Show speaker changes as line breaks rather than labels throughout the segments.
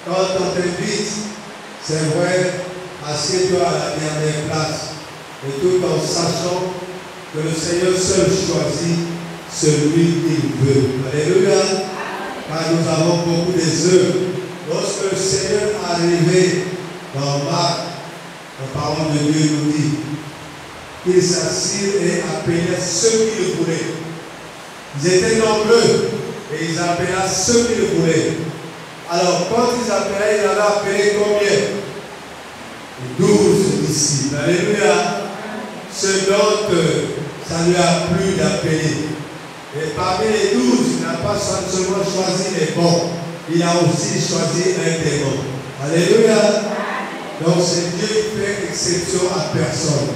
Quand on t'invite, c'est vrai, assieds-toi à la dernière place. Et tout en sachant que le Seigneur seul choisit celui qu'il veut. Alléluia. Car nous avons beaucoup des œuvres. Lorsque le Seigneur est arrivé dans Marc, la parole de Dieu nous dit qu'il s'assirent et appelait ceux qui le voulaient. Ils étaient nombreux et ils appelaient ceux qui le voulaient. Alors quand ils appelaient, ils avaient appelé combien? 12 disciples. Alléluia. Ce dont ça lui a plu d'appeler. Et parmi les 12, il n'a pas seulement choisi les bons, il a aussi choisi un des bons. Alléluia. Donc c'est Dieu qui fait exception à personne.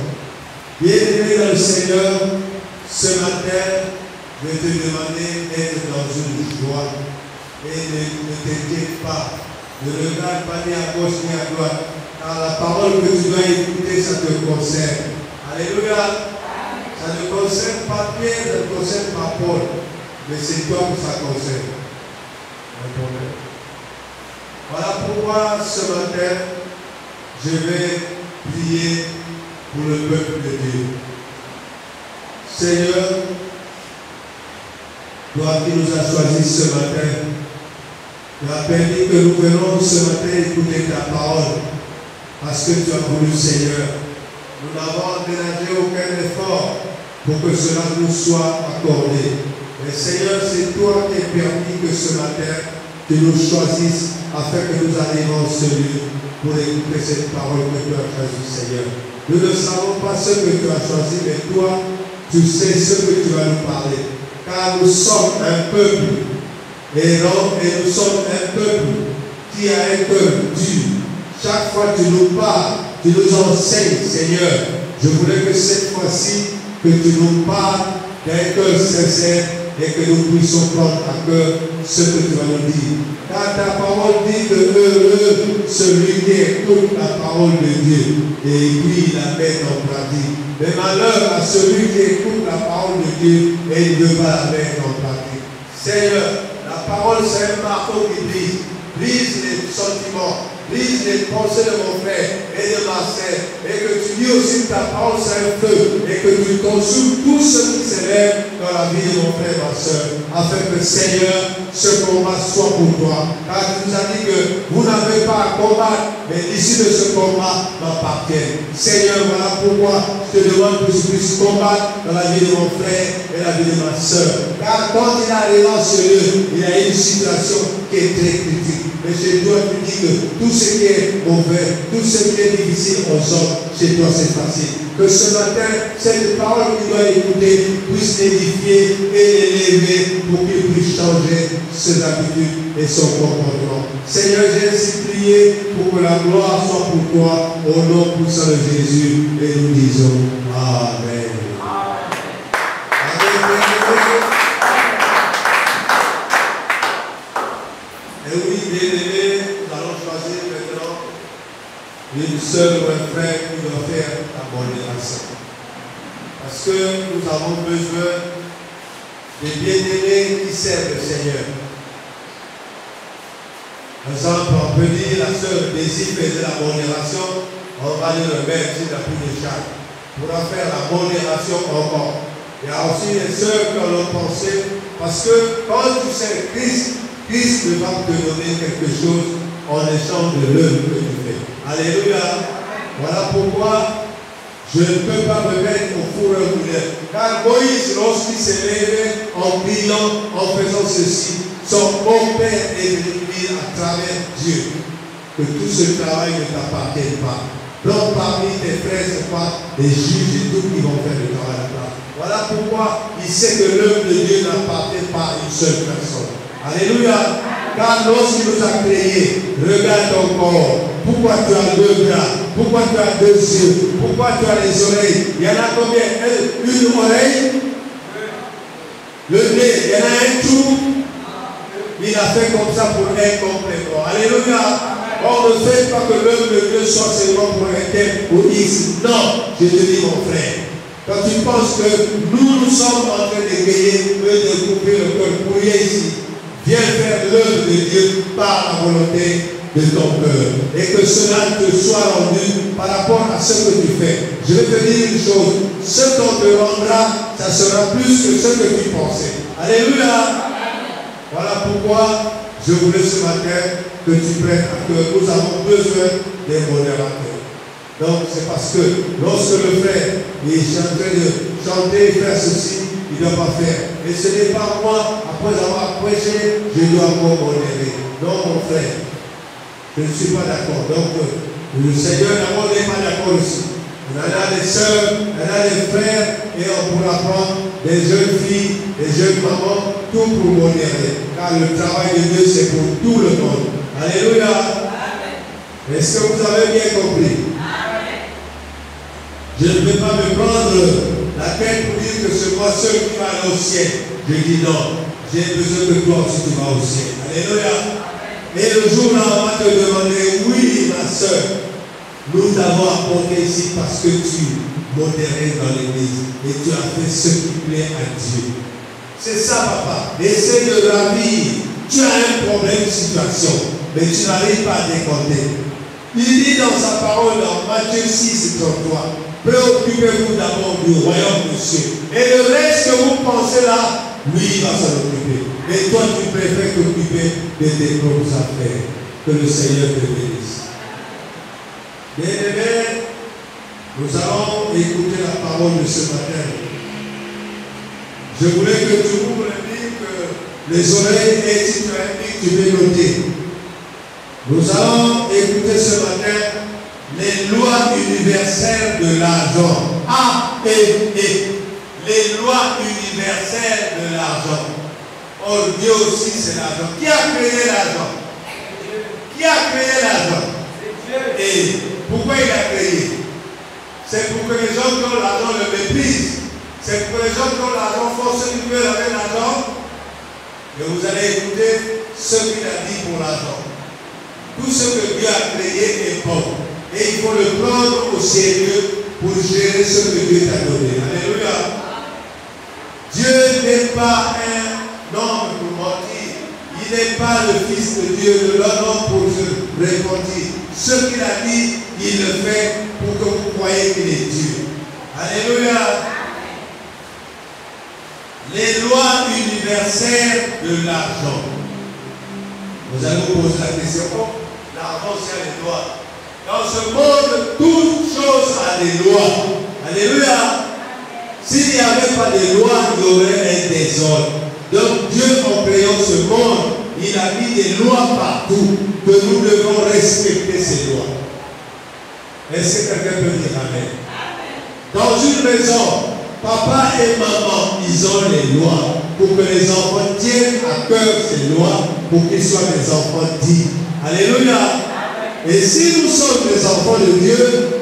Bien-aimé dans le Seigneur, ce matin, je vais te demander d'être dans une joie. Et ne t'inquiète pas. Ne regarde pas ni à gauche ni à droite. Car la parole que tu dois écouter, ça te concerne. Alléluia. Ça ne concerne pas Pierre, ça ne concerne pas Paul. Mais c'est toi que ça concerne. Voilà pourquoi ce matin, je vais prier pour le peuple de Dieu. Seigneur, toi qui nous as choisis ce matin, tu as permis que nous venons ce matin écouter ta parole. Parce que tu as voulu, Seigneur. Nous n'avons ménagé aucun effort pour que cela nous soit accordé. Mais Seigneur, c'est toi qui as permis que ce matin, tu nous choisisses afin que nous arrivions à ce lieu pour écouter cette parole que tu as choisie, Seigneur. Nous ne savons pas ce que tu as choisi, mais toi, tu sais ce que tu vas nous parler. Car nous sommes un peuple errant et nous sommes un peuple qui a un cœur dur. Chaque fois que tu nous parles, tu nous enseignes, Seigneur. Je voulais que cette fois-ci, que tu nous parles d'un cœur sincère et que nous puissions prendre à cœur ce que tu vas nous dire. Car ta parole dit que heureux celui qui écoute la parole de Dieu et puis la met en pratique. Mais malheur à celui qui écoute la parole de Dieu et ne va la mettre en pratique. Seigneur, la parole c'est un marteau qui brise. Brise les sentiments, brise les pensées de mon frère et de ma sœur. Et que tu dis aussi que ta parole c'est un feu. Et que tu consumes tout ce qui s'élève dans la vie de mon frère et ma sœur. Afin que Seigneur, ce combat soit pour toi. Car tu nous as dit que vous n'avez pas à combattre, mais l'issue de ce combat m'appartient. Seigneur, voilà pourquoi je te demande que tu puisses combattre dans la vie de mon frère et la vie de ma sœur. Car quand il arrive à ce lieu, il y a une situation qui est très critique. Mais chez toi, tu dis que tout ce qui est mauvais, tout ce qui est difficile aux hommes, chez toi c'est facile. Que ce matin, cette parole qu'il doit écouter puisse l'édifier et l'élever pour qu'il puisse changer ses habitudes et son comportement. Seigneur, j'ai ainsi prié pour que la gloire soit pour toi, au nom puissant de Jésus, et nous disons Amen. Et oui, bien-aimés, nous allons choisir maintenant une seule ou un frère qui doit faire la modération. Parce que nous avons besoin de bien-aimés qui servent le Seigneur. Par exemple, on peut dire la sœur Désir faisait la modération, on va lui remettre sur la pluie de chaque. Pour faire la modération encore. Il y a aussi les sœurs qui ont pensé, parce que quand tu sais Christ va te donner quelque chose en échange de l'œuvre que tu fais. Alléluia. Voilà pourquoi je ne peux pas me mettre au fourreur moulin. Car Moïse, lorsqu'il s'est levé en priant, en faisant ceci, son bon Père est venu dire à travers Dieu que tout ce travail ne t'appartient pas. Donc parmi tes frères, ce n'est pas les juges et tout qui vont faire le travail là-bas. Voilà pourquoi il sait que l'œuvre de Dieu n'appartient pas à une seule personne. Alléluia. Car lorsqu'il nous a créés, regarde ton corps. Pourquoi tu as deux bras? Pourquoi tu as deux yeux? Pourquoi tu as les oreilles? Il y en a combien? Une oreille? Le nez, il y en a un tout. Il a fait comme ça pour un complément. Alléluia. On ne fait pas que l'œuvre de Dieu soit seulement pour un tel ou X. Non, je te dis mon frère. Quand tu penses que nous sommes en train d'égayer, de couper le cœur pour y ici, viens faire l'œuvre de Dieu par la volonté de ton cœur. Et que cela te soit rendu par rapport à ce que tu fais. Je vais te dire une chose. Ce qu'on te rendra, ça sera plus que ce que tu pensais. Alléluia. Voilà pourquoi je voulais ce matin que tu prennes à cœur. Nous avons besoin des modérateurs. Donc c'est parce que lorsque le frère est en train de chanter, faire ceci, il ne doit pas faire. Et ce n'est pas moi, après avoir prêché, je dois me modérer. Non, mon frère, je ne suis pas d'accord. Donc le Seigneur d'abord n'est pas d'accord aussi. On a des sœurs, on a des frères, et on pourra prendre des jeunes filles, des jeunes mamans, tout pour modérer. Car le travail de Dieu, c'est pour tout le monde. Alléluia. Est-ce que vous avez bien compris? Amen. Je ne vais pas me prendre la tête pour dire que c'est moi seul qui va aller au ciel. Je dis non. J'ai besoin que toi aussi tu vas au ciel. Alléluia. Amen. Et le jour-là, on va te demander, oui, ma soeur, nous t'avons apporté ici parce que tu modérais dans l'église et tu as fait ce qui plaît à Dieu. C'est ça, papa. Essaie de ravir. Tu as un problème de situation, mais tu n'arrives pas à décompter. Il dit dans sa parole, dans Matthieu 6, 33, préoccupez-vous d'abord du royaume de Dieu. Et le reste que vous pensez là, lui, il va s'en occuper. Et toi, tu préfères t'occuper de tes propres affaires. Que le Seigneur te bénisse. Bien-aimés, nous allons écouter la parole de ce matin. Je voulais que tu ouvres le livre, les oreilles, et si tu as un livre, tu peux noter. Nous allons écouter ce matin les lois universelles de l'argent. Les lois universelles de l'argent. Or, Dieu aussi, c'est l'argent. Qui a créé l'argent? Qui a créé l'argent? Et pourquoi il a créé? C'est pour que les gens qui ont l'argent le méprisent. C'est pour que les gens qui ont l'argent font ce qu'ils veulent avec l'argent. Et vous allez écouter ce qu'il a dit pour l'argent. Tout ce que Dieu a créé est bon. Et il faut le prendre au sérieux pour gérer ce que Dieu t'a donné. Alléluia. Dieu n'est pas un homme pour mentir. Il n'est pas le Fils de Dieu, de l'homme pour se repentir. Ce qu'il a dit, il le fait pour que vous croyez qu'il est Dieu. Alléluia. Les lois universelles de l'argent. Vous allez vous poser la question. L'argent, c'est les lois. Dans ce monde, toute chose a des lois. Alléluia. S'il n'y avait pas de lois, il y aurait un désordre. Donc Dieu, en créant ce monde, il a mis des lois partout, que nous devons respecter ces lois. Est-ce que quelqu'un peut dire Amen? Dans une maison, papa et maman, ils ont les lois pour que les enfants tiennent à cœur ces lois, pour qu'ils soient des enfants dits. Alléluia. Et si nous sommes des enfants de Dieu,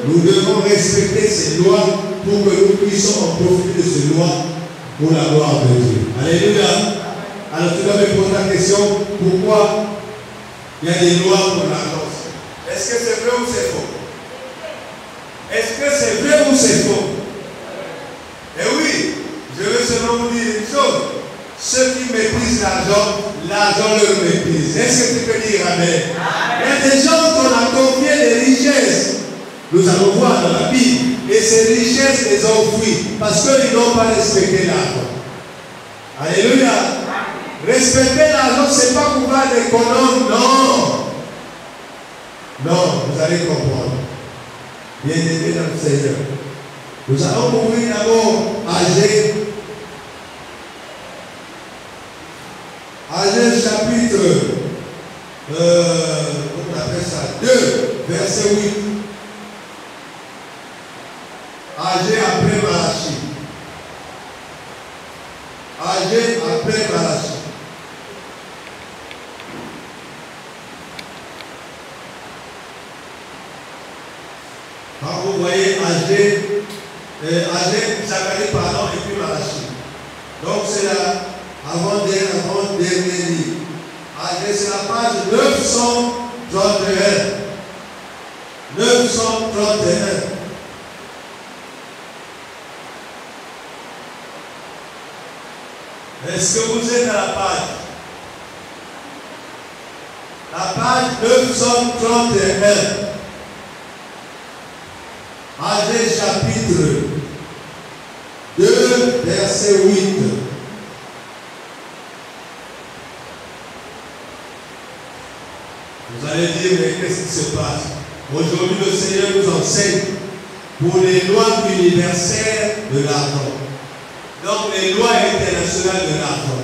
nous devons respecter ces lois pour que nous puissions en profiter de ces lois pour la gloire de Dieu. Alléluia. Alors tu dois me poser la question, pourquoi il y a des lois pour l'argent? Est-ce que c'est vrai ou c'est faux? Est-ce que c'est vrai ou c'est faux? Eh oui, je veux seulement vous dire une chose. Ceux qui méprisent l'argent, l'argent leur méprise. Est-ce que tu peux dire Amen? Il y a des gens qu'on a confié des richesses. Nous allons voir dans la Bible. Et ces richesses les ont fui parce qu'ils n'ont pas respecté l'argent. Alléluia. Respecter l'argent, ce n'est pas pouvoir d'économe, non. Non, vous allez comprendre. Bien-aimés dans le Seigneur. Nous allons ouvrir d'abord Agé chapitre, comment on appelle ça, 2, verset 8. Agé après Malachi. Agé après Malachi. Quand vous voyez Agé, Zacharie, pardon, et puis Malachi. Donc c'est là, avant-dernier livre. Agé, c'est la page 931. 931. Est-ce que vous êtes à la page? la page 931, Agé chapitre 2, verset 8. Vous allez dire, mais qu'est-ce qui se passe? Aujourd'hui, le Seigneur nous enseigne pour les lois universelles de l'argent. Donc, les lois internationales de l'argent.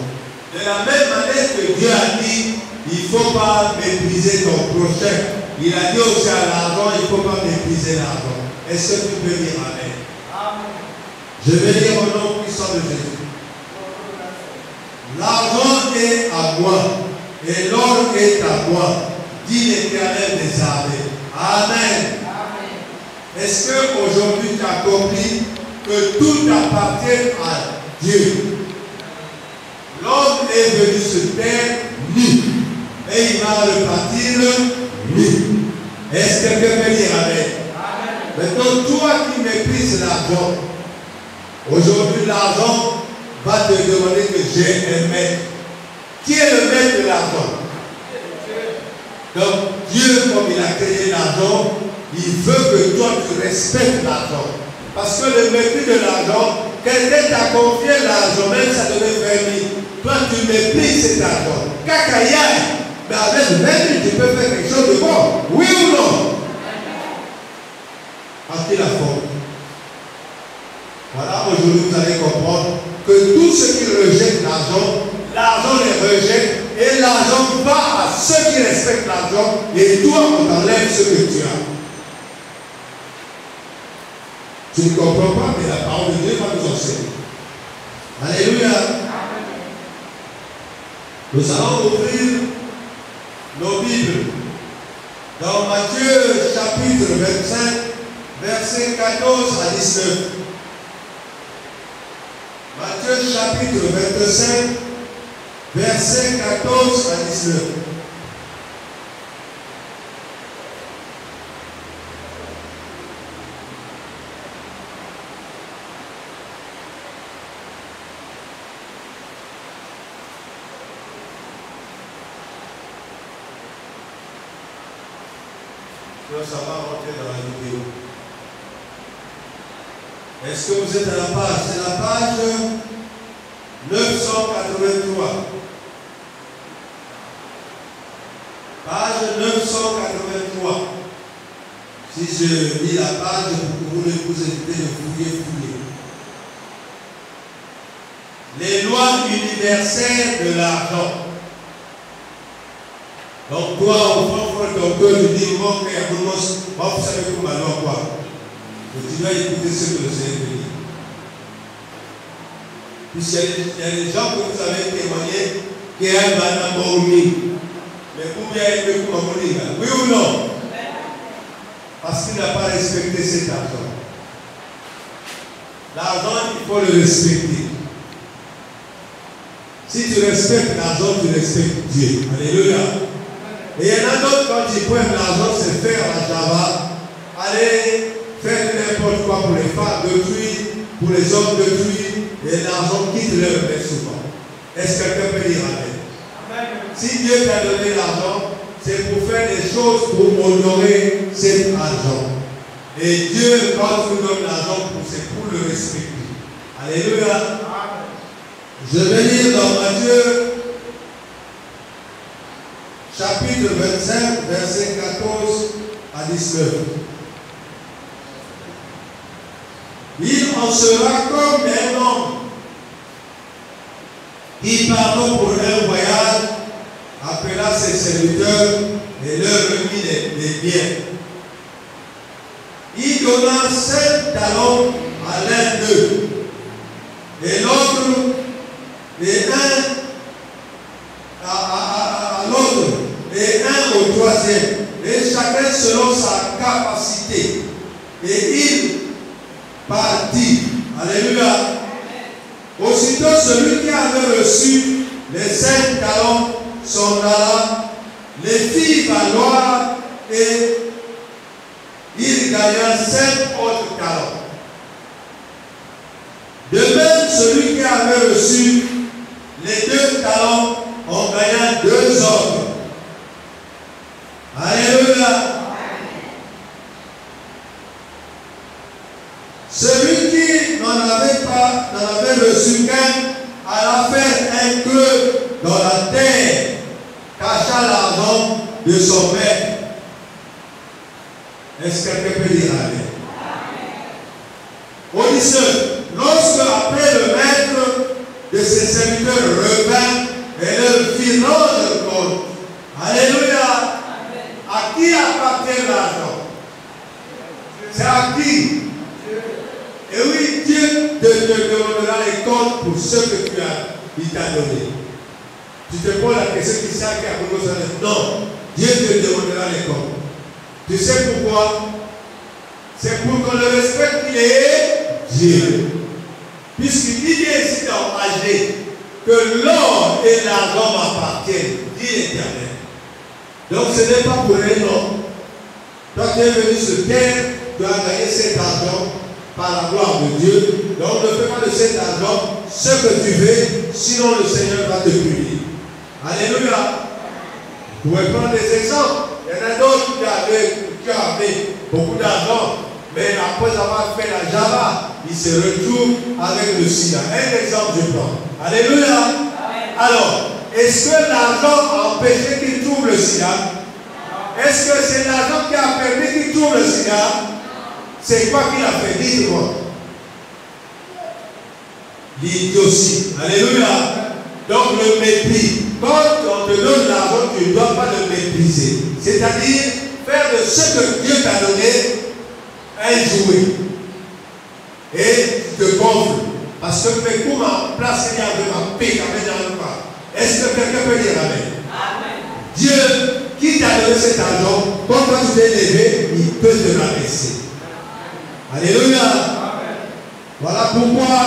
De la même manière que Dieu a dit, il ne faut pas mépriser ton prochain. Il a dit aussi à l'argent, il ne faut pas mépriser l'argent. Est-ce que tu peux dire Amen? Amen. Je vais dire au nom puissant de Jésus. L'argent est à moi et l'or est à moi, dit l'Éternel des armées. Amen. Amen. Est-ce qu'aujourd'hui tu as compris que tout appartient à Dieu? L'homme est venu sur terre nu et il va repartir nu. Est-ce que quelqu'un peut dire Amen? Amen? Maintenant, toi qui méprises l'argent, aujourd'hui l'argent va te demander que j'ai un maître. Qui est le maître de l'argent? Donc Dieu, comme il a créé l'argent, il veut que toi tu respectes l'argent. Parce que le mépris de l'argent, quelqu'un t'a confié l'argent, même ça devait 20 000. Toi tu méprises cet argent. Cacaïa, mais avec 20 000 tu peux faire quelque chose de bon. Oui ou non? À qui la faute? Voilà, aujourd'hui vous allez comprendre que tout ce qui rejette l'argent, l'argent les rejette. Et l'argent va à ceux qui respectent l'argent et toi on t'enlève ce que tu as. Tu ne comprends pas, mais la parole de Dieu va nous enseigner. Alléluia. Nous allons ouvrir nos Bibles dans Matthieu chapitre 25, versets 14 à 19. Matthieu chapitre 25, versets 14 à 19. Ça va rentrer dans la vidéo. Est-ce que vous êtes à la page? C'est la page 983. Page 983. Si je lis la page, vous pouvez vous éviter de fouiller. Les lois universelles de l'argent. Donc toi, au fond, ton cœur, tu dis, mon père, vous savez comment alors quoi? Et tu dois écouter ce que le Seigneur te dit. Puisqu'il y a des gens que vous avez témoigné qui ont un mormi. Mais vous bien aimé comme on dit, oui ou non? Parce qu'il n'a pas respecté cet argent. L'argent, il faut le respecter. Si tu respectes l'argent, tu respectes Dieu. Alléluia. Et il y en a d'autres, quand ils prennent l'argent, c'est faire la java, aller faire n'importe quoi pour les femmes d'autrui, pour les hommes d'autrui, et l'argent quitte leur main souvent. Est-ce que quelqu'un peut dire Amen? Si Dieu t'a donné l'argent, c'est pour faire des choses pour honorer cet argent. Et Dieu, quand il nous donne l'argent, c'est pour le respecter. Alléluia. Je vais lire dans Matthieu chapitre 25, verset 14 à 19. Il en sera comme un homme qui partant pour un voyage appela ses serviteurs et leur remit les biens. Il donna 5 talents à l'un d'eux et l'autre et un à l'autre et un au troisième, et chacun selon sa capacité. Et il partit. Alléluia. Aussitôt celui qui avait reçu les 5 talents s'en alla, les fit valoir et il gagna 5 autres talents. De même, celui qui avait reçu les 2 talents en gagna 2 autres. lui-même alla faire un creux dans la terre, cacha l'argent de son maître. Est-ce que quelqu'un peut dire Amen? Au 19, lorsque après le maître de ses serviteurs revint et leur fit rendre le compte. Alléluia. À qui appartient l'argent? C'est à qui? Et oui, Dieu te demandera les comptes pour ce que il t'a donné. Tu te poses la question qui sert à beaucoup de non, Dieu te demandera les comptes. Tu sais pourquoi? C'est pour qu'on le respecte qu'il est Dieu. Puisqu'il dit bien ici dans Agé que l'or et l'argent m'appartiennent, dit l'Éternel. Donc ce n'est pas pour rien, non. Toi tu es venu sur terre, tu as gagné cet argent par la gloire de Dieu. Donc ne fais pas de cet argent ce que tu veux, sinon le Seigneur va te punir. Alléluia. Vous pouvez prendre des exemples. Il y en a d'autres qui avaient beaucoup d'argent, mais après avoir fait la Java, ils se retrouvent avec le sida. Un exemple, je prends. Alléluia. Alors, est-ce que l'argent a empêché qu'il trouve le sida? Est-ce que c'est l'argent qui a permis qu'il trouve le sida? C'est quoi qu'il a fait? Dites-moi. L'idiotie. Alléluia. Donc le mépris. Quand on te donne l'argent, tu ne dois pas le mépriser. C'est-à-dire faire de ce que Dieu t'a donné un jouet. Et tu te gonfles. Parce que mes coups m'ont placé avec ma pique, avec dans le pas. Est-ce que quelqu'un peut dire Amen? Amen. Dieu qui t'a donné cet argent, quand toi tu t'es levé, il peut te rabaisser. Alléluia. Amen. Voilà pourquoi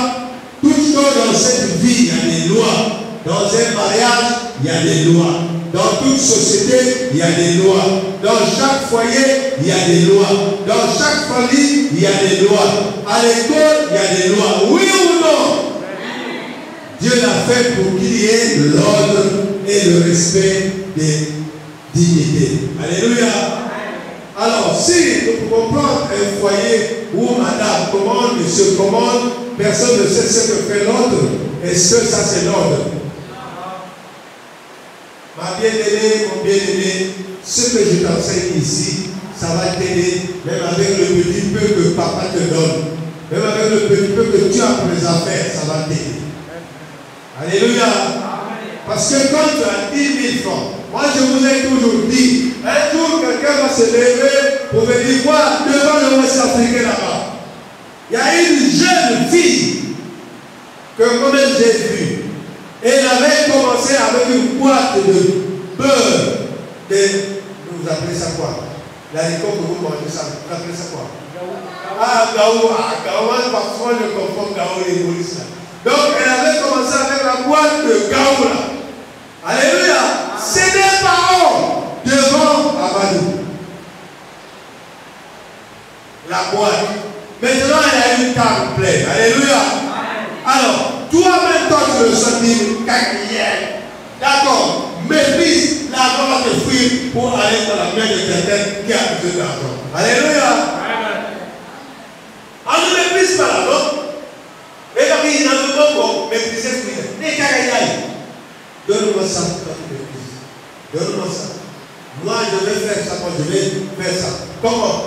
toute chose dans cette vie, il y a des lois. Dans un mariage, il y a des lois. Dans toute société, il y a des lois. Dans chaque foyer, il y a des lois. Dans chaque famille, il y a des lois. À l'école, il y a des lois. Oui ou non? Dieu l'a fait pour qu'il y ait l'ordre et le respect des dignités. Alléluia. Alors, si nous pouvons prendre un foyer où madame commande, monsieur commande, personne ne sait ce que fait l'autre, est-ce que ça c'est l'ordre? Ma bien-aimée, mon bien-aimé, ce que je t'enseigne ici, ça va t'aider, même avec le petit peu que papa te donne, même avec le petit peu que tu as pour les affaires, ça va t'aider. Alléluia. Parce que quand tu as 10 000 francs, moi je vous ai toujours dit, un jour quelqu'un va se lever pour venir voir devant le Ouest africain là-bas. Il y a une jeune fille que comme j'ai vue. Et elle avait commencé avec une boîte de beurre. Vous appelez ça quoi? L'haricot que vous mangez ça, vous appelez ça quoi? Ah, gaou, parfois je confonds gaou et police là. Donc elle avait commencé avec la boîte de gaou là. Alléluia. C'est des parents devant Abadou. La boîte. Maintenant elle a une table pleine. Alléluia. Alors, toi-même, toi, tu le sens dire, d'accord, méprise, l'argent va te fuir pour aller dans la main de quelqu'un qui a besoin d'argent. Alléluia. On ne méprise pas l'argent. Et quand il y a un moment pour mépriser ce qu'il y a. Donne-moi ça, toi tu méprises. Donne-moi ça. Moi, je vais faire ça, moi, je vais faire ça. Comment?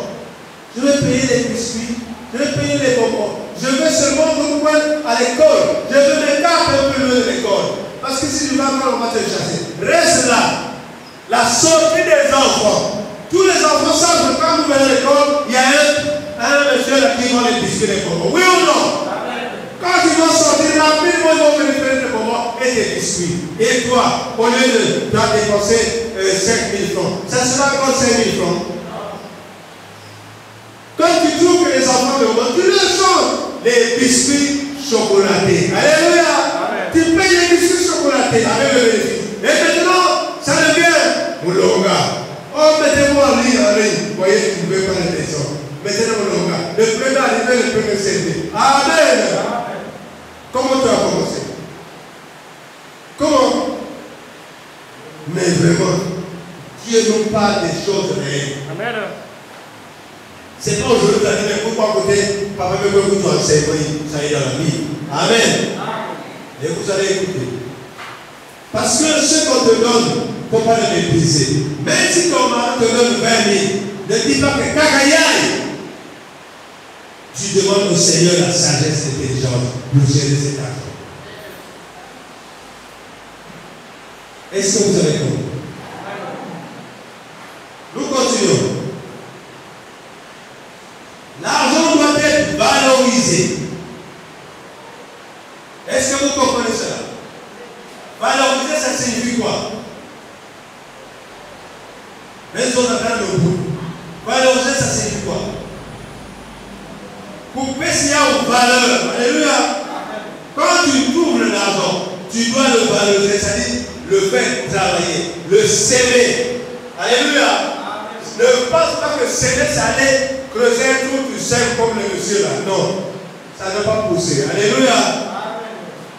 Je vais payer les biscuits, je vais payer les bonbons. Je veux seulement vous prendre à l'école. Je veux mes cartes un peu loin de l'école. Parce que si tu vas pas, on va te chasser. Reste là. La sortie des enfants. Tous les enfants savent que quand vous venez à l'école, il y a un monsieur là qui va les biscuits les bonbons. Oui ou non? Quand ils vont sortir, rapidement, ils vont venir faire des bonbons et des biscuits. Et toi, au lieu de dépenser 5 000 francs, ça sera encore 5 000 francs. Quand tu trouves que les enfants demandent, tu leur changes les biscuits chocolatés. Alléluia. Amen. Tu payes les biscuits chocolatés avec le bénéfice. Et maintenant, ça devient mon longa. Oh, mettez-moi en ligne. Vous voyez, tu ne veux pas les maisons. Mettez-moi mon longa. Le premier arrivé, le premier servi. Amen. Amen. Comment tu as commencé? Comment? Mais vraiment, Dieu nous parle des choses réelles. Amen. C'est pas aujourd'hui, tu as dit, mais pourquoi côté, papa veut que vous enseignez, ça y est dans la vie. Amen. vous allez écouter. Parce que ce qu'on te donne, il ne faut pas le mépriser. Même si ton mari te donne 20 000, ne dis pas que kakayaï. Tu demandes au Seigneur la sagesse et l'intelligence pour gérer cet argent. Est-ce que vous avez compris? Nous continuons. L'argent doit être valorisé. Est-ce que vous comprenez cela? Valoriser, ça signifie quoi? Même si on attend le bout. Valoriser, ça signifie quoi? Couper s'il y a une valeur. Alléluia. Quand tu trouves l'argent, tu dois le valoriser, c'est-à-dire le faire travailler, le s'aimer. Alléluia. Ne pense pas que s'aimer, ça allait creuser un trou, tu sèmes comme le monsieur là. Non, ça ne va pas pousser. Alléluia.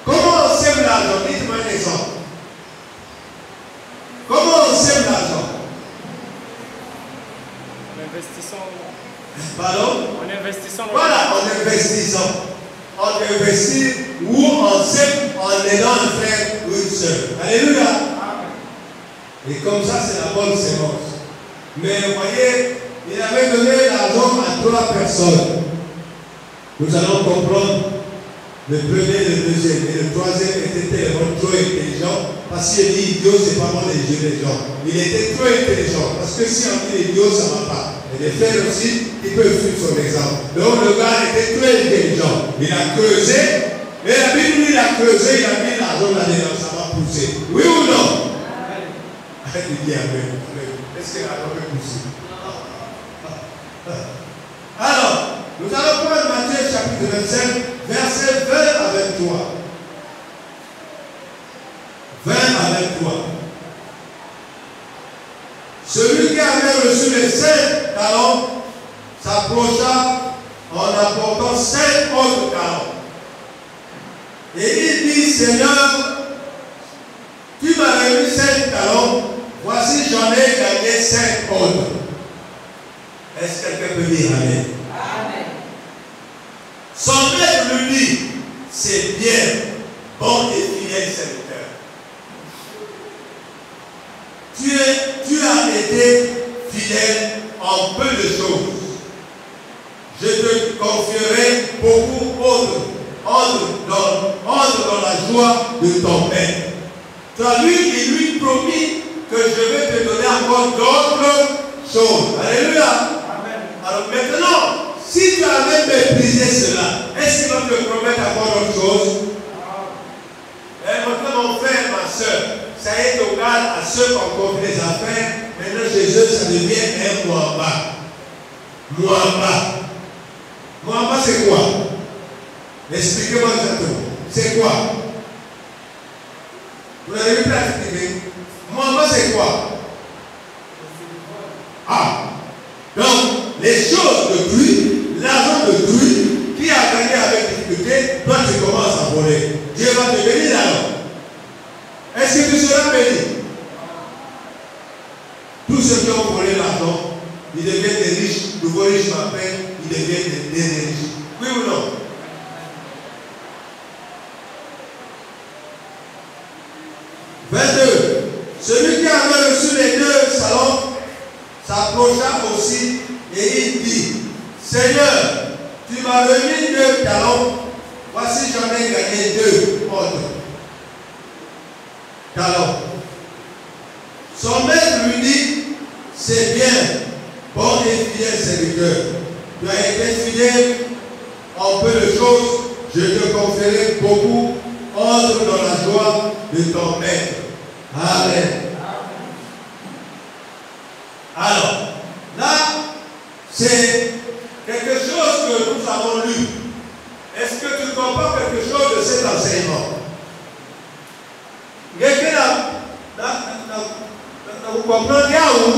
Comment on sème l'argent? Dites-moi un exemple. Comment on sème l'argent?
En investissant.
Pardon?
En investissant.
Voilà, en investissant. On investit ou on sème en aidant un frère ou une soeur. Alléluia. Et comme ça, c'est la bonne sémence. Mais vous voyez, il avait donné l'argent à 3 personnes. Nous allons comprendre le premier, le deuxième et le troisième était tellement trop intelligent parce qu'il dit idiot, c'est pas bon de juger les gens. Il était trop intelligent parce que si on dit idiot, ça ne va pas. Et les frères aussi, ils peuvent suivre son exemple. Donc le gars était très intelligent. Il a creusé, mais la Bible, il a creusé, il a mis l'argent là-dedans, ça va pousser. Oui ou non? Arrête de dire amen. Est-ce que l'argent peut pousser? Alors, nous allons prendre Matthieu chapitre 25, versets 20 à 23. 20 à 23. Celui qui avait reçu les 5 talents s'approcha en apportant 5 autres talents. Et il dit, Seigneur, tu m'as remis 5 talents, voici j'en ai gagné 5 autres. Est-ce que quelqu'un peut dire amen? Amen. Son maître lui dit, c'est bien, bon et fidèle serviteur. Tu as été fidèle en peu de choses. Je te confierai beaucoup autres. Entre dans la joie de ton maître. Il lui promit que je vais te donner encore d'autres choses. Alléluia. Amen. Alors maintenant, si tu avais méprisé cela, est-ce qu'il va te promettre encore autre chose? Et maintenant, mon frère, ma soeur, ça est égal à ceux qui ont compris les affaires. Maintenant, chez eux, ça devient un Mwamba. Mwamba. Mwamba, c'est quoi? Expliquez-moi exactement. C'est quoi? Vous n'avez pas expliqué. Mwamba, c'est quoi? Ah. Donc, les choses de pluie, l'argent de pluie, qui a gagné avec difficulté, toi tu commences à voler. Dieu va te bénir alors. Est-ce que tu seras béni? Tous ceux qui ont volé l'argent, ils deviennent des riches, nouveaux riches m'appellent, ils deviennent des riches. Oui ou non? Celui qui avait reçu les 2 talents s'approcha aussi et il dit, Seigneur, tu m'as remis 2 talents, voici j'en ai gagné 2 autres talents. Son maître lui dit, c'est bien, bon et fidèle serviteur. Tu as été fidèle en peu de choses, je te confierai beaucoup, entre dans la joie de ton maître. Amen. Alors, là, c'est quelque chose que nous avons lu. Est-ce que tu comprends quelque chose de cet enseignement? Vous comprenez où?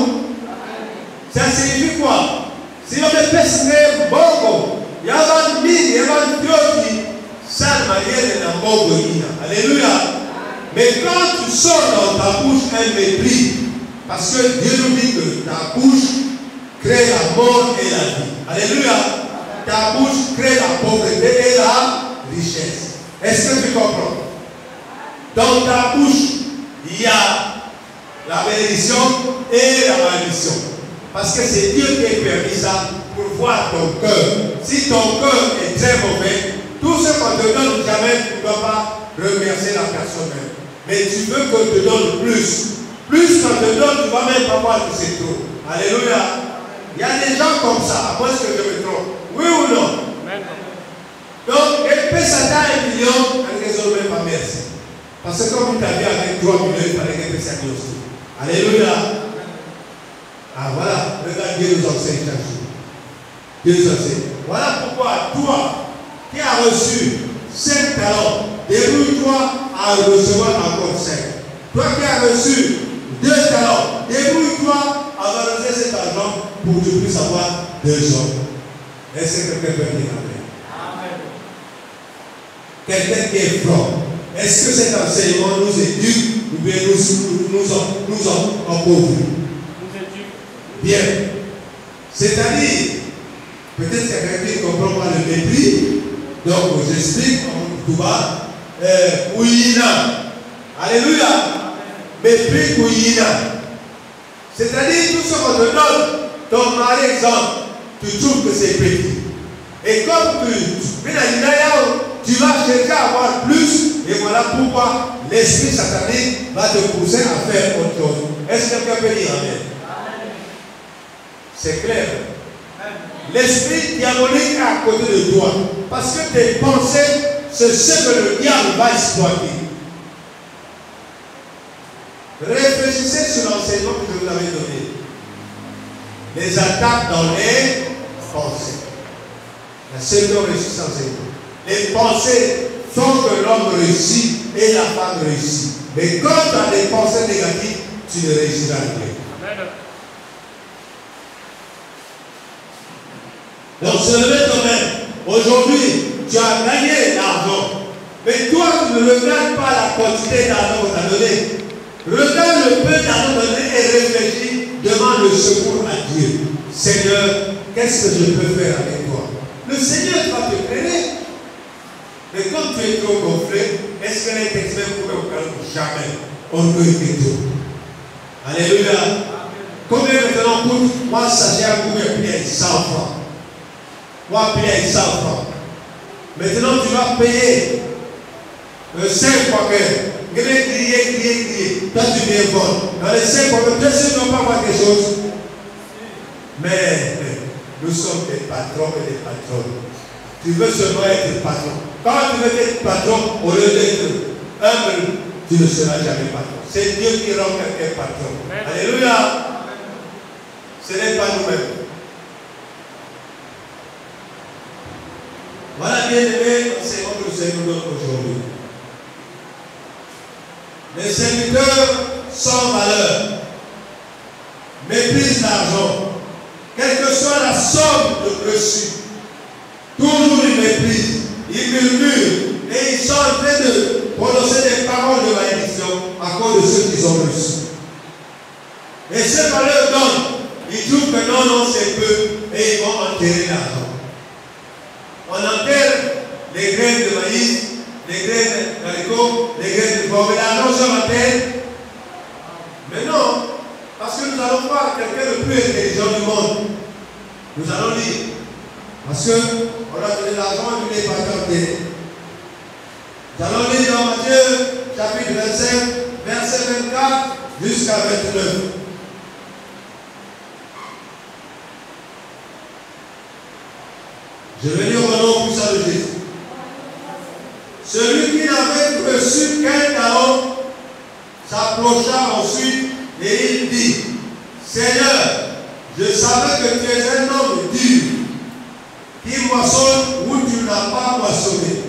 Ça signifie quoi? Si on me fait bongo, il y a un mine, il y a un dieu ça manière de la bongo. Alléluia. Mais quand tu sors dans ta bouche un mépris, parce que Dieu nous dit que ta bouche crée la mort et la vie. Alléluia. Ta bouche crée la pauvreté et la richesse. Est-ce que tu comprends? Dans ta bouche, il y a la bénédiction et la malédiction. Parce que c'est Dieu qui a permis ça pour voir ton cœur. Si ton cœur est très mauvais, tout ce qu'on te donne, jamais tu ne dois pas remercier la personne même. Mais tu veux qu'on te donne plus. Plus qu'on te donne, tu ne vas même pas voir que c'est trop. Alléluia. Il y a des gens comme ça, à moins que je me trompe. Oui ou non? Amen. Donc, elle peut s'attendre 1 million, elle ne résout même pas merci. Parce que comme tu avais avec 3 millions, il fallait qu'elle puisse s'attendre aussi. Alléluia. Ah voilà, regarde, Dieu nous enseigne chaque jour. Dieu nous enseigne. Voilà pourquoi toi, qui as reçu 5 talents, débrouille-toi à recevoir encore 5. Toi qui as reçu 2 talents, débrouille-toi à valoriser cet argent pour que tu puisses avoir 2 hommes. Est-ce que quelqu'un peut dire Amen? Quelqu'un qui est fort. Est-ce que cet enseignement nous éduque ou bien nous en appauvrit? Bien. C'est-à-dire, peut-être quelqu'un qui ne comprend pas le mépris. Donc, j'explique en tout bas. Ouyina. Alléluia. Mépris Ouyina. C'est-à-dire, tout ce qu'on te donne, ton mari, exemple, tu trouves que c'est petit. Et comme tu vas chercher à avoir plus, et voilà pourquoi l'esprit satanique va te pousser à faire autre chose. Est-ce que quelqu'un peut dire Amen? C'est clair. L'esprit diabolique est à côté de toi. Parce que tes pensées, c'est ce que le diable va exploiter. Réfléchissez sur l'enseignement que je vous avais donné. Les attaques dans les pensées. La seule qui réussit sans enseignement. Les pensées font que l'homme réussit et la femme réussit. Mais quand tu as des pensées négatives, tu ne réussiras rien. Amen. Donc, se lever toi-même. Aujourd'hui, tu as gagné l'argent. Mais toi, tu ne regardes pas la quantité d'argent qu'on t'a donné. Regarde le peu d'argent donné et réfléchis. Demande le secours à Dieu. Seigneur, qu'est-ce que je peux faire avec toi? Le Seigneur va te créer. Mais quand tu es trop gonflé, est-ce qu'elle est expert pour au calme? Jamais. On ne peut que tout. Alléluia. Combien maintenant coûte? Moi, sachez à combien payer 100 francs. Moi, payer 100 francs. Maintenant, tu vas payer 5 paquets. Crier. Toi, tu viens voir. Dans les 5 paquets, tu ne vas pas voir quelque chose. Mais nous sommes des patrons et des patronnes. Tu veux seulement être patron. Quand tu veux être patron, au lieu d'être humble, tu ne seras jamais patron. C'est Dieu qui rend quelqu'un patron. Amen. Alléluia. Ce n'est pas nous-mêmes. Voilà, bien aimé, c'est ce que nous savons aujourd'hui. Les serviteurs sans valeur méprisent l'argent. Quelle que soit la somme de reçu, toujours ils méprisent, ils murmurent et ils sont en train de prononcer des paroles de malédiction à cause de ceux qu'ils ont reçus. Et ceux qu'on leur donne, ils trouvent que non, c'est peu et ils vont enterrer l'argent. On enterre les graines de maïs, les graines d'haricots, les graines de pomme, et l'argent sur la terre. Mais non, parce que nous allons voir quelqu'un le plus intelligent du monde. Nous allons lire. Parce qu'on a donné l'argent et il n'est pas enterré. Nous allons lire dans Matthieu, chapitre 25, verset 24 jusqu'à 29. Je vais lire au nom puissant de Jésus. Celui qui n'avait reçu qu'un talent s'approcha ensuite et il dit: Seigneur, je savais que tu es un homme dur, qui moissonne où tu n'as pas moissonné,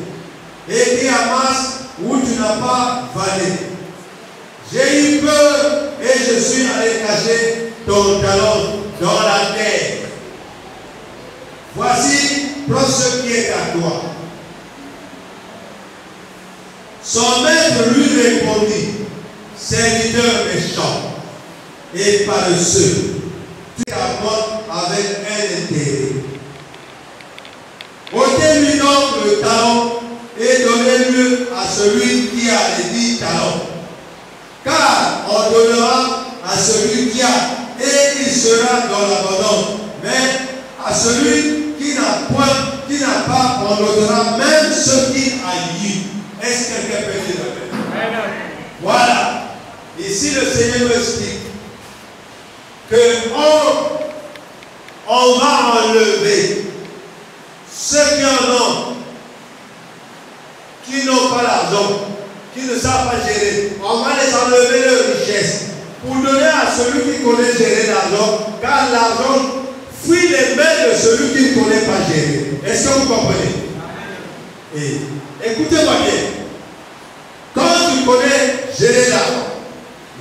et qui amasse où tu n'as pas vanné. J'ai eu peur et je suis allé cacher ton talent dans la terre. Voici, prends ce qui est à toi. Son maître lui répondit: Serviteur méchant et paresseux, tu t'apportes avec un intérêt. Ôtez-lui donc le talent et donnez-le à celui qui a les 10 talents. Car on donnera à celui qui a, et il sera dans l'abondance. Mais à celui qui n'a point, qui n'a pas, on donnera même ce qu'il a eu. Est-ce que quelqu'un peut dire amen? Voilà. Ici, le Seigneur nous explique que on va enlever ceux qui en ont, qui n'ont pas l'argent, qui ne savent pas gérer. On va les enlever leur richesse pour donner à celui qui connaît gérer l'argent, car l'argent fuit les mains de celui qui ne connaît pas gérer. Est-ce que vous comprenez? Et écoutez-moi bien. Quand tu connais gérer l'argent,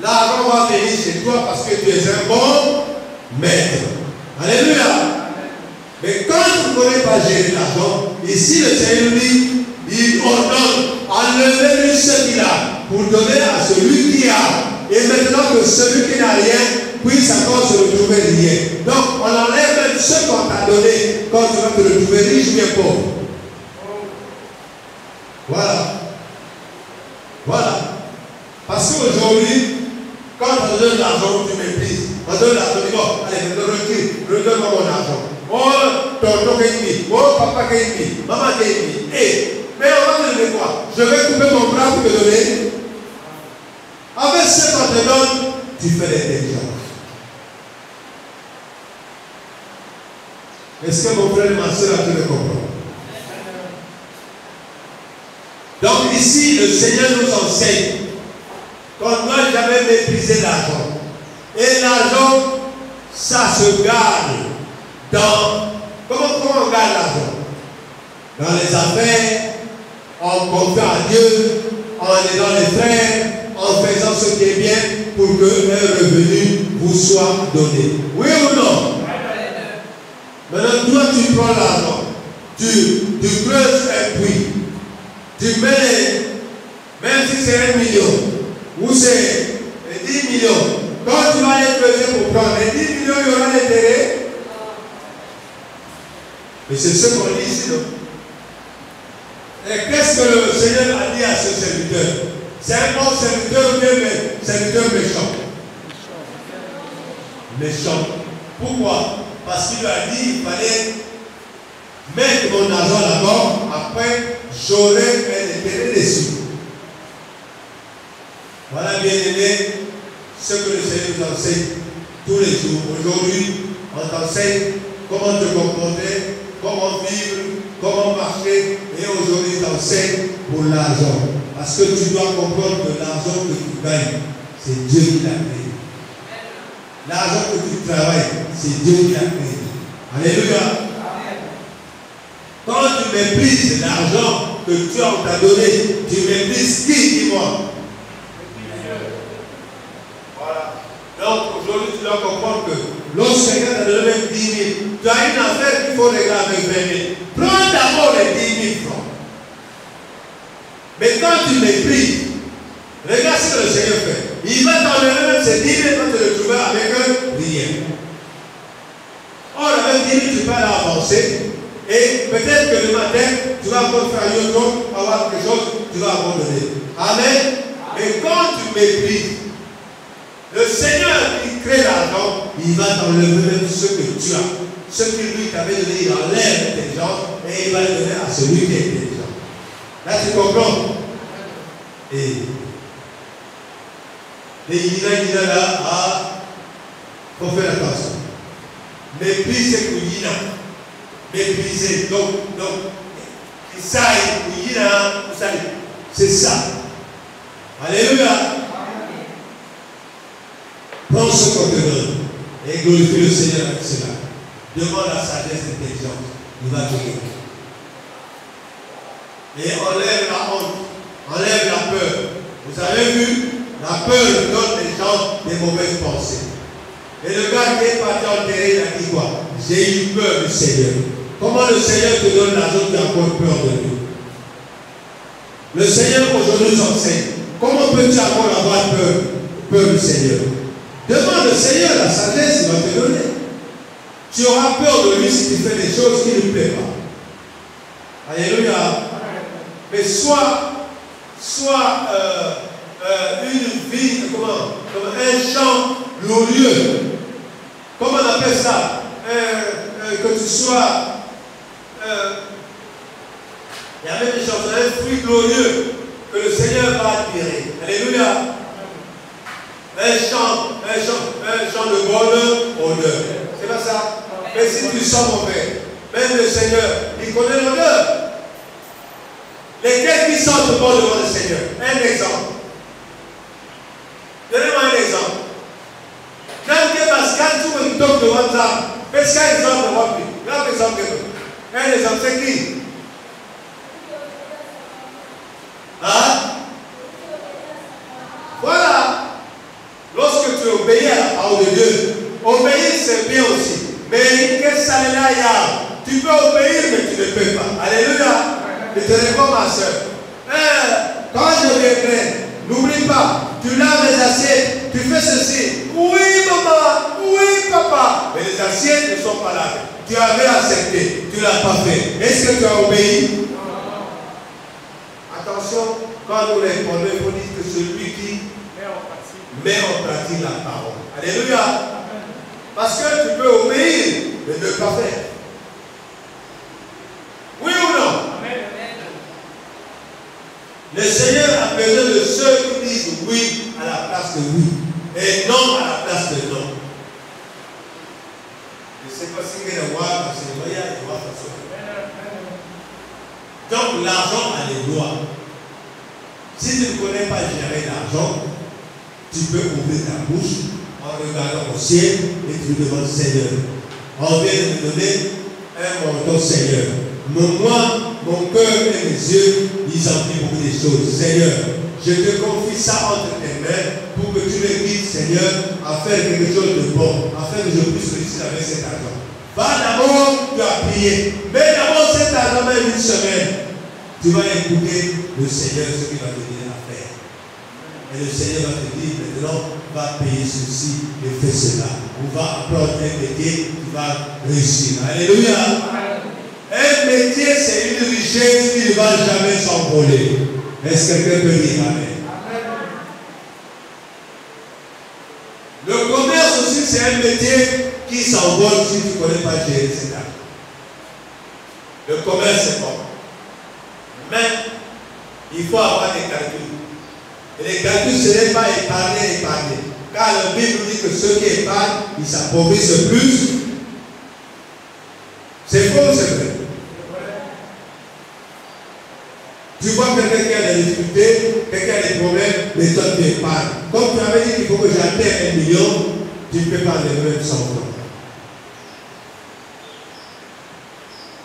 l'argent va venir chez toi parce que tu es un bon maître. Alléluia. Mais quand tu ne connais pas gérer l'argent, ici le Seigneur dit, il ordonne, enlevez-lui ce qu'il a pour donner à celui qui a. Et maintenant que celui qui n'a rien puisse encore se retrouver rien. Donc on enlève même ce qu'on t'a donné quand tu vas te retrouver riche ou bien pauvre. Voilà. Voilà. Parce qu'aujourd'hui, quand on donne l'argent, tu méprises. On donne l'argent, tu dis, bon, allez, redonne-moi mon argent. Oh, tonton Kémi, oh, papa Kémi, maman Kémi. Mais on va te donner quoi? Je vais couper mon bras pour te donner. Avec ce qu'on te donne, tu fais l'intelligence. Est-ce que mon frère et ma soeur a pu le comprendre? Donc ici, le Seigneur nous enseigne qu'on ne doit jamais mépriser l'argent. Et l'argent, ça se garde dans... Comment on garde l'argent? Dans les affaires, en confiant à Dieu, en aidant les frères, en faisant ce qui est bien pour que un revenu vous soit donné. Oui ou non? Maintenant, toi, tu prends l'argent, tu creuses un puits, tu mets, même si c'est 1 million, ou c'est 10 millions, quand tu vas les creuser pour prendre les 10 millions, il y aura l'intérêt. Mais c'est ce qu'on dit ici, non? Et qu'est-ce que le Seigneur a dit à ce serviteur? C'est un bon serviteur ou bien serviteur méchant? Méchant. Pourquoi? Parce qu'il lui a dit qu'il fallait mettre mon argent là-bas, après j'aurai un intérêt dessus. Voilà, bien aimé, ce que le Seigneur nous enseigne tous les jours. Aujourd'hui, on t'enseigne comment te comporter, comment vivre, comment marcher, et aujourd'hui, on t'enseigne pour l'argent. Parce que tu dois comprendre que l'argent que tu gagnes, c'est Dieu qui l'a créé. L'argent que tu travailles, c'est Dieu qui l'a créé. Alléluia. Quand tu méprises l'argent que Dieu t'a donné, tu méprises qui, dis-moi? Voilà. Donc aujourd'hui, tu dois comprendre que lorsque quelqu'un t'a donné même 10 000, tu as une affaire qu'il faut régler avec 20 000. Prends d'abord les 10 000 francs. Mais quand tu méprises, regarde ce que le Seigneur fait. Il va t'enlever même ces 10 000 et va te retrouver avec rien. Or, avec 10 000, tu vas l'avancer. Et peut-être que le matin, tu vas encore faire un autre, avoir quelque chose, tu vas abandonner. Amen. Mais quand tu méprises, le Seigneur qui crée l'argent, il va t'enlever même ce que tu as. Ce que lui t'avait donné, il enlève l'intelligence et il va le donner à celui qui est intelligent. Là, tu comprends? Et il y a là, il faut faire attention. Mépriser pour Yina. Mépriser. Donc, ça, c'est ça. Alléluia. Prends ce qu'on te donne et glorifie le Seigneur avec cela. Demande la sagesse et l'intelligence. Il va te donner. Et enlève la honte, enlève la peur. Vous avez vu, la peur donne les gens des mauvaises pensées. Et le gars qui est parti enterrer, il a dit quoi? J'ai eu peur du Seigneur. Comment le Seigneur te donne l'argent, tu as encore peur de lui? Le Seigneur aujourd'hui nous enseigne. Comment peux-tu encore avoir peur du Seigneur? Demande au Seigneur la sagesse, il va te donner. Tu auras peur de lui si tu fais des choses qui ne lui plaisent pas. Alléluia. Mais sois soit une vie, comme un champ glorieux. Comment on appelle ça? Que tu sois, il y a même des choses, un fruit glorieux que le Seigneur va admirer. Alléluia. Un champ de bonne odeur. C'est pas ça? Mais si tu sens mauvais, même le Seigneur, il connaît l'odeur. Lesquels qui sentent bon devant le Seigneur? Un exemple. Donnez-moi un exemple. Quand tu me toques devant ça, fais qu'un exemple devant lui. Grand exemple. Un exemple, c'est qui? Hein? Voilà. Lorsque tu obéis à la parole de Dieu, obéir c'est bien aussi. Mais qu'est-ce que ça là, tu peux obéir, mais tu ne peux pas. Alléluia. Je te réponds, ma soeur. Quand je viendrai, n'oublie pas, tu laves les assiettes, tu fais ceci. Oui, maman, oui, papa. Mais les assiettes ne sont pas lavées. Tu avais accepté, tu ne l'as pas fait. Est-ce que tu as obéi? Attention, quand nous répondons, il faut dire que celui qui met en pratique la parole. Alléluia. Parce que tu peux obéir, mais ne pas faire. Oui ou non? Le Seigneur a besoin de ceux qui disent oui à la place de oui et non à la place de non. Je ne sais pas si vous allez voir parce que vous voyez, il va faire ça. Donc l'argent a des lois. Si tu ne connais pas gérer l'argent, tu peux ouvrir ta bouche en regardant au ciel et tu lui demandes Seigneur. On vient de me donner un montant Seigneur. Mais moi, mon cœur et mes yeux, ils emplissent beaucoup de choses. Seigneur, je te confie ça entre tes mains pour que tu me guides, Seigneur, à faire quelque chose de bon, afin que je puisse réussir avec cet argent. Va d'abord, tu as prié. Mets d'abord cet argent même une semaine. Tu vas écouter le Seigneur ce qu'il va te dire à faire. Et le Seigneur va te dire maintenant, va payer ceci et fais cela. On va apprendre un métier, tu vas réussir. Alléluia. Un métier, c'est une richesse qui ne va jamais s'envoler. Est-ce que quelqu'un peut dire amen? Le commerce aussi, c'est un métier qui s'envole si tu ne connais pas gérer cet argent. Le commerce, c'est bon. Mais il faut avoir des calculs. Et les calculs, ce n'est pas épargner. Car la Bible dit que ceux qui épargnent, ils s'appauvrissent plus. C'est faux ou c'est vrai? Tu vois quelqu'un qui a des difficultés, quelqu'un a des problèmes, mais toi tu épargnes. Comme tu avais dit qu'il faut que j'atteigne 1 million, tu ne peux pas enlever même 100 francs.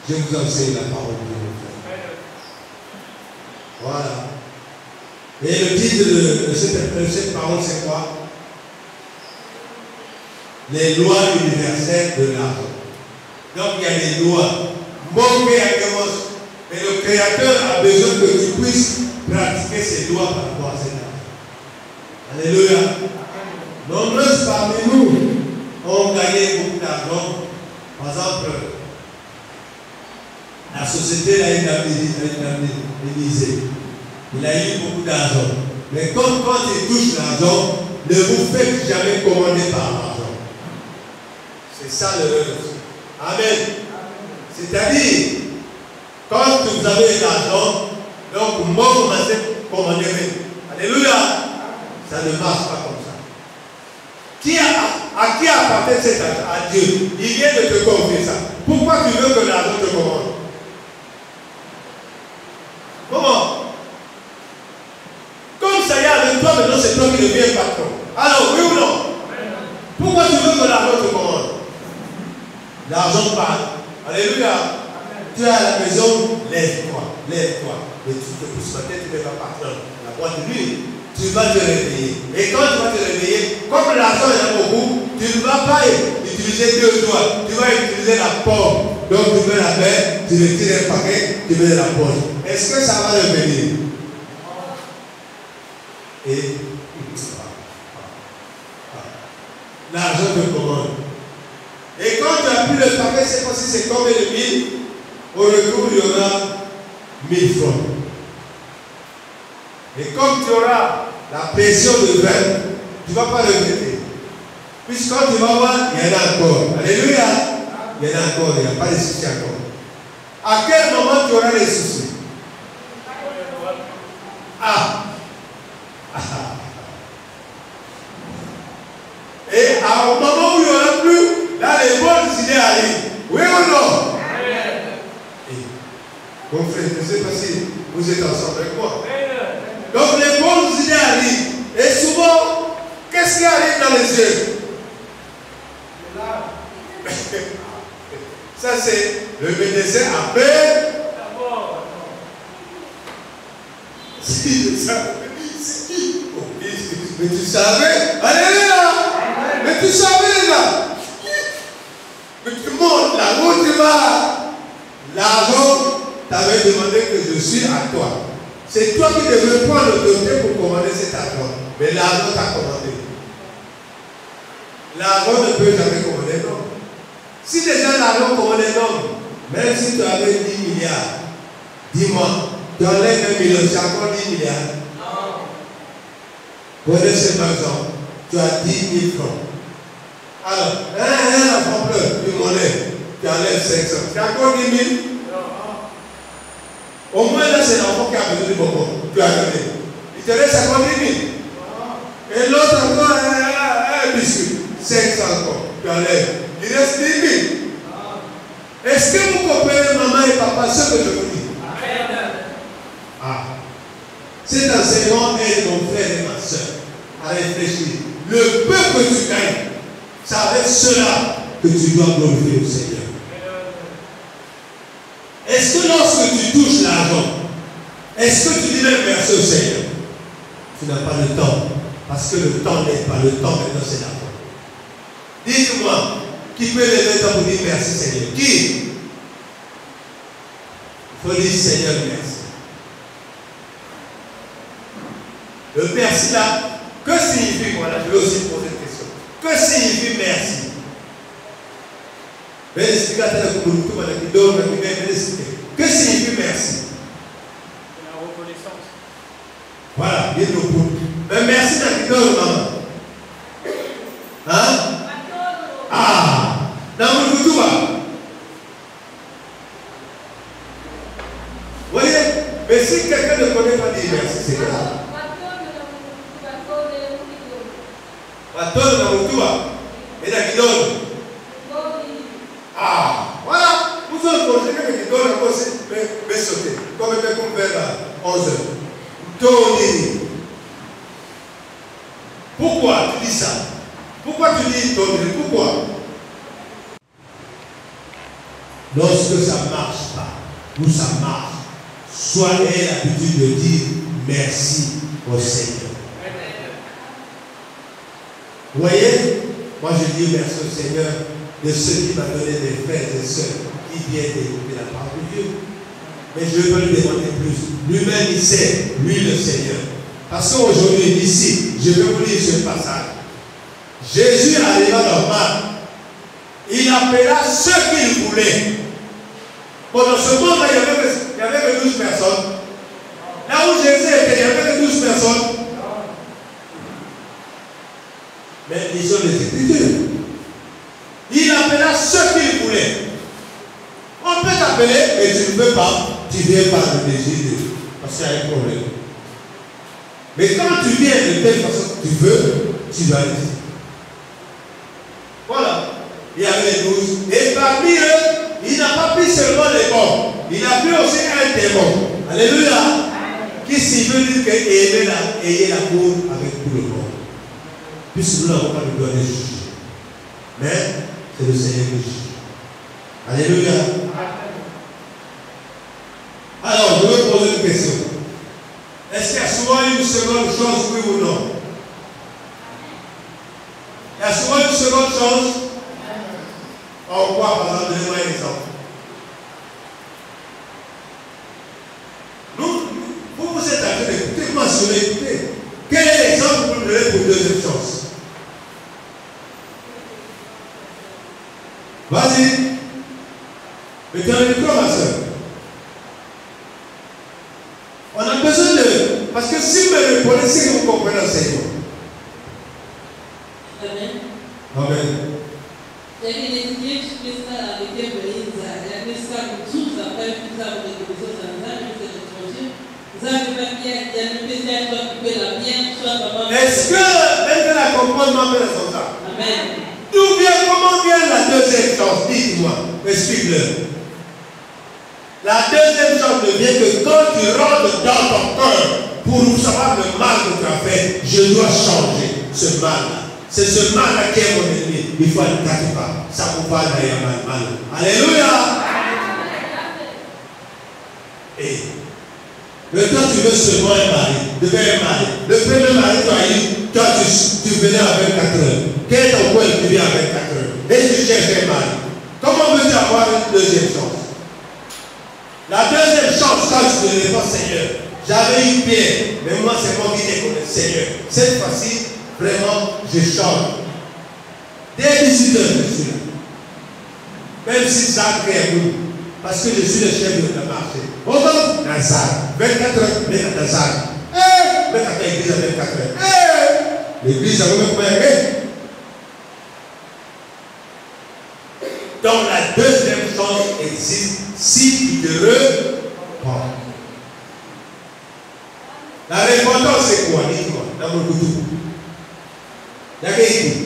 Je vous enseigne la parole de Dieu. Voilà. Et le titre de cette parole, c'est quoi? Les lois universelles de l'argent. Donc il y a des lois. Mais le Créateur a besoin que tu puisses pratiquer ces lois par rapport à cet argent. Alléluia. Nombreuses parmi nous ont gagné beaucoup d'argent. Par exemple, la société l'a indemnisé. Il a eu beaucoup d'argent. Mais comme quand il touche l'argent, ne vous faites jamais commander par l'argent. C'est ça l'erreur. Amen. C'est-à-dire, quand vous avez l'argent, donc moi vous m'avez commandé. Alléluia. Ça ne marche pas comme ça. À qui appartient cet argent? À Dieu. Il vient de te confier ça. Pourquoi tu veux que l'argent te commande? Comment? Comme ça y est avec toi, maintenant c'est toi qui deviens patron. Alors, oui ou non? Pourquoi tu veux que l'argent te commande? L'argent parle. Alléluia. Tu es à la maison, lève-toi. Et tu te pousses la tête, tu ne vas pas partir. La boîte de nuit, tu vas te réveiller. Et quand tu vas te réveiller, comme l'argent est là beaucoup, tu ne vas pas utiliser 2 doigts. Tu vas utiliser la pomme. Donc tu mets la main, tu retires un paquet, tu mets dans la poche. Est-ce que ça va revenir? Et l'argent te commande. Et quand tu as pris le paquet, c'est pas si c'est combien de 1000. Au retour, il y aura 1000 francs. Et comme tu auras la pression de 20, tu ne vas pas regretter. Puisque quand tu vas voir, il y en a encore. Alléluia. Il y en a encore, il n'y a pas de soucis encore. À quel moment tu auras les soucis? Et au moment où il n'y aura plus, là les bonnes idées arrivent. Oui ou non? Mon frère, je ne sais pas si vous êtes ensemble avec moi. Donc les bonnes idées arrivent. Et souvent, qu'est-ce qui arrive dans les yeux? Ça c'est le médecin appelle. Si je savais, mais tu savais, alléluia, mais tu savais là, mais tu montes là où tu vas, l'argent t'avait demandé que je suis à toi. C'est toi qui devais prendre l'autorité pour commander cet argent, mais l'argent t'a commandé. L'argent ne peut jamais commander non. Si déjà l'argent commandait non, même si tu avais 10 milliards, dis-moi, tu enlèves 1 million, c'est encore 10 milliards. Prenez ce exemple, tu as 10 000 francs. Alors, un enfant pleure, une monnaie, tu enlèves 500, c'est encore 10 000. Au moins là, c'est l'enfant qui a besoin du bonbon, tu as donné. Il te reste encore 10 000. Et l'autre encore, un biscuit, 500 encore, tu enlèves. Il reste 10 000. Est-ce que vous comprenez, maman et papa, ce que je vous dis? Cet enseignement aide mon frère et ma soeur à réfléchir. Le peu que tu gagnes, c'est avec cela que tu dois glorifier le Seigneur. Est-ce que lorsque tu touches l'argent, est-ce que tu dis même merci au Seigneur? Tu n'as pas le temps. Parce que le temps n'est pas le temps, maintenant c'est l'argent. Dites-moi, qui peut lever le temps pour dire merci Seigneur? Qui? Il faut dire Seigneur merci. Le merci là, que signifie, voilà, je vais aussi poser une question. Que signifie merci? Que signifie merci?
La reconnaissance.
Voilà, bien le coup. Mais merci d'être maman. Hein? Dans mon couteau. Vous voyez? Mais si quelqu'un ne connaît pas dire merci, c'est grave. Watoto na mutua, et la kidole. Voilà, vous autres, vous savez que kidole a aussi me sauter. Comme il fait comme vers 11 h. Pourquoi tu dis ça? Pourquoi tu dis Tony? Pourquoi? Lorsque ça ne marche pas, ou ça marche, soyez l'habitude de dire merci au Seigneur. Vous voyez, moi je dis merci au Seigneur de ceux qui m'a donné des frères et sœurs qui viennent d'écouter la parole de Dieu. Mais je veux lui demander plus. Lui-même, il sait, lui le Seigneur. Parce qu'aujourd'hui, ici, je vais vous lire ce passage. Jésus arriva dans Marc. Il appela ceux qu'il voulait. Pendant ce moment-là, il n'y avait que 12 personnes. Là où Jésus était, il n'y avait que 12 personnes. Mais ils sont les Écritures. Il appela ceux qu'il voulait. On peut t'appeler, mais tu ne peux pas. Tu viens par le désir, parce qu'il y a un problème. Mais quand tu viens de telle façon que tu veux, tu vas aller. Voilà. Il y avait les 12. Et parmi eux, il n'a pas pris seulement les bons. Il a pris aussi un démon. Alléluia. Qui s'y veut dire ayez l'amour avec tout le monde. Puisque nous n'avons pas le droit de juger. Mais c'est le Seigneur qui juge. Alléluia. Alors, je vais poser une question. Est-ce qu'il y a souvent une seconde chance, oui ou non? Il y a souvent une seconde chance. En quoi, par exemple, donnez-moi un exemple. Vous êtes en train d'écouter, moi je vais écouter. Quel est l'exemple que vous me donnez pour une deuxième chance? Vas-y. Mettez un micro, ma soeur. On a besoin de... Parce que si comprenne l'enseignement.
Amen.
Amen. Est-ce que maintenant la comprendre ma mère son temps?
Amen.
D'où vient, comment vient la deuxième chance? Dites-moi, explique-le. La deuxième chance ne vient que quand tu rentres dans ton cœur pour savoir le mal que tu as fait, je dois changer ce mal-là. C'est ce mal-là qui est mon ennemi. Il faut aller quelque part. Ça ne peut pas aller mal. Alléluia. Et le temps tu veux seulement un mari, devenir un mari. Le premier mari tu as eu, toi tu venais avec 4 heures. Quel est ton coin tu viens avec 4 heures? Et tu cherches un mari. Comment veux-tu avoir une deuxième chance? La deuxième chance, quand tu ne dis pas Seigneur, j'avais eu Pierre, mais moi c'est moi qui t'ai connu, Seigneur. Cette fois-ci, vraiment, je change. Dès 18 heures, je suis là. Même si ça crée beaucoup. Parce que je suis le chef de la marché. On va dans la salle. 24 heures, mais dans la salle. Mais quand l'église a 24 heures. L'église a même combien d'heures? Donc la deuxième chance existe si tu te repens. La repentance c'est quoi? Dites-moi, dans mon couteau. Il y a quelqu'un.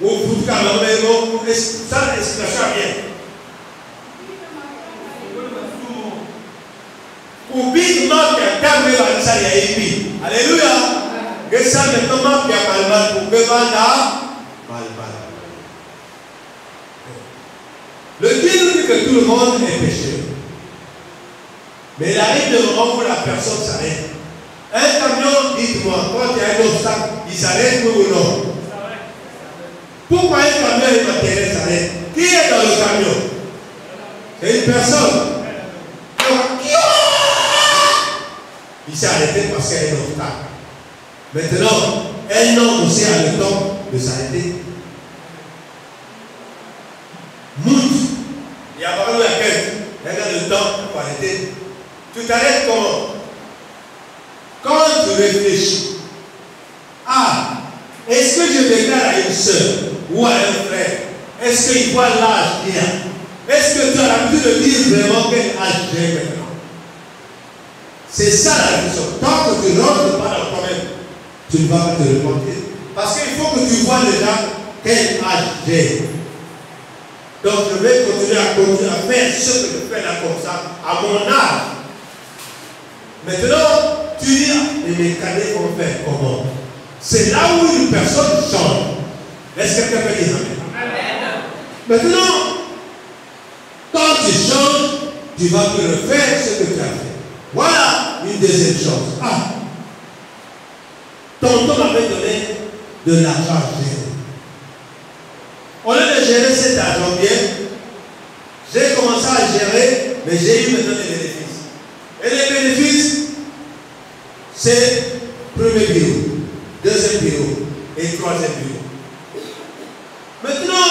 Ou pour tout cas, ça l'explication vient. Ou big marque quand même à ça y a épi. Alléluia. Que ça maintenant marque à mal pour que vanda mal. Le Dieu nous dit que tout le monde est pécheur. Mais il arrive de moment où la personne s'arrête. Un camion, dites-moi, quand il y a un obstacle, il s'arrête ou non? Pourquoi un camion immatériel s'arrête? Qui est dans le camion? C'est une personne. Il s'est arrêté parce qu'il y a un obstacle. Maintenant, un homme aussi a le temps de s'arrêter. Mout. Il y a pas la quête. Il y a le temps pour arrêter. Tu t'arrêtes comment? Quand tu réfléchis. Est-ce que je déclare à une soeur ou à un frère? Est-ce qu'il voit l'âge qu'il a? Est-ce que tu as l'habitude de dire vraiment quel âge j'ai maintenant? C'est ça la question. Tant que tu ne rentres pas dans toi-même, tu ne vas pas te repentir. Parce qu'il faut que tu vois déjà quel âge j'ai. Donc je vais continuer à faire ce que je fais là comme ça, à mon âge. Maintenant, tu dis, les mécaniques vont faire comment? C'est là où une personne change. Est-ce que quelqu'un peut dire amen? Maintenant, quand tu changes, tu vas te refaire ce que tu as fait. Voilà une deuxième chose. Tonton m'avait donné de l'argent à gérer. Au lieu de gérer cet argent bien, j'ai commencé à gérer, mais j'ai eu maintenant des bénéfices. Et les bénéfices, c'est premier bureau, deuxième bureau et troisième bureau. Maintenant,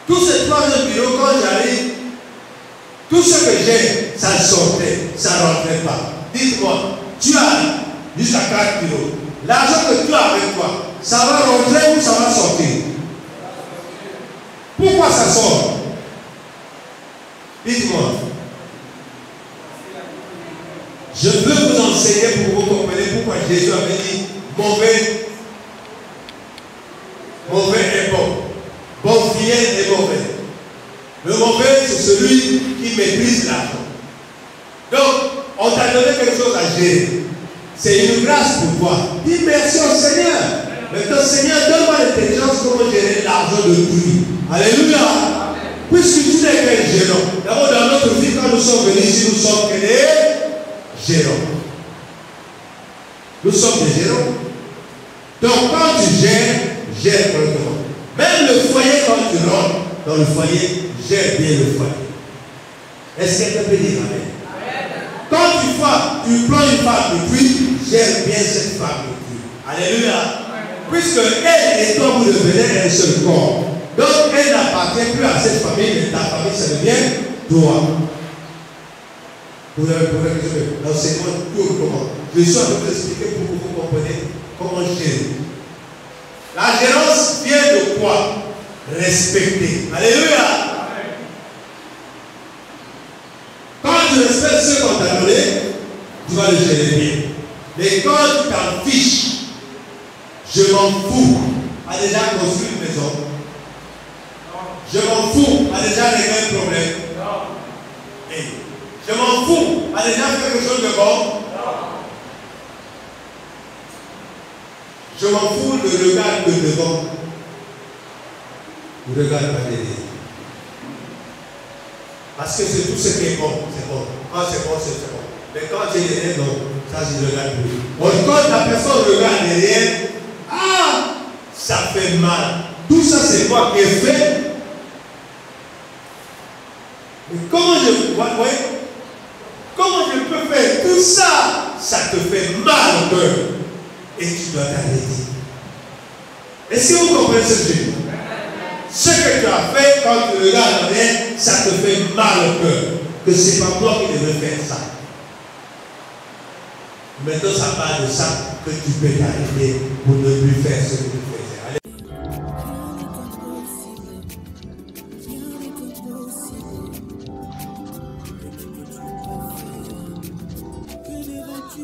tous ces troisième bureaux, quand j'arrive, tout ce que j'ai, ça sortait, ça ne rentrait pas. Dites-moi, tu as jusqu'à 4 bureaux. L'argent que tu as avec toi, ça va rentrer ou ça va sortir? Pourquoi ça sort? Dites-moi. Je veux vous enseigner pour vous comprendre pourquoi Jésus avait dit mauvais est bon. Bon fidèle est mauvais. Le mauvais, c'est celui qui méprise l'argent. Donc, on t'a donné quelque chose à gérer. C'est une grâce pour toi. Dis merci au Seigneur. Maintenant, Seigneur, donne-moi l'intelligence comment gérer l'argent de tout. Alléluia. Puisque tu n'es qu'un gérant. D'abord, dans notre vie, quand nous sommes venus ici, nous sommes que des gérants. Nous sommes des gérants. Donc, quand tu gères, gère correctement. Même le foyer, quand tu rentres dans le foyer, gère bien le foyer. Est-ce qu'elle peut dire amen? Quand tu prends une femme de pluie, gère bien cette femme de pluie. Alléluia. Puisque elle et toi, vous devenez un seul corps. Donc, elle n'appartient plus à cette famille, mais ta famille, ça devient toi. Pour la question de l'enseignement tout comment. Je suis en train de vous expliquer pour que vous compreniez comment gérer. La gérance vient de quoi? Respecter. Alléluia. Quand tu respectes ce qu'on t'a donné, tu vas le gérer bien. Mais quand tu t'en fiches, je m'en fous, a déjà construit une maison. Je m'en fous, a déjà réglé un problème. Et je m'en fous, a déjà fait quelque chose de bon. Je m'en fous de regard de devant. Ne regarde pas derrière. Parce que c'est tout ce qui est bon, c'est bon. Quand c'est bon, c'est bon. Mais quand tu es derrière, non, ça je ne regarde plus. Quand la personne regarde derrière, ah, ça fait mal. Tout ça, c'est moi qui ai fait. Mais comment comment je peux faire tout ça? Ça te fait mal au cœur. Et tu dois t'arrêter. Est-ce que vous comprenez ce que je dis? Ce que tu as fait, quand tu regardes derrière, ça te fait mal au cœur. Que ce n'est pas moi qui devais faire ça. Maintenant, ça parle de ça que tu peux t'arrêter pour ne plus faire ce que tu faisais. Allez.
Que devrais-tu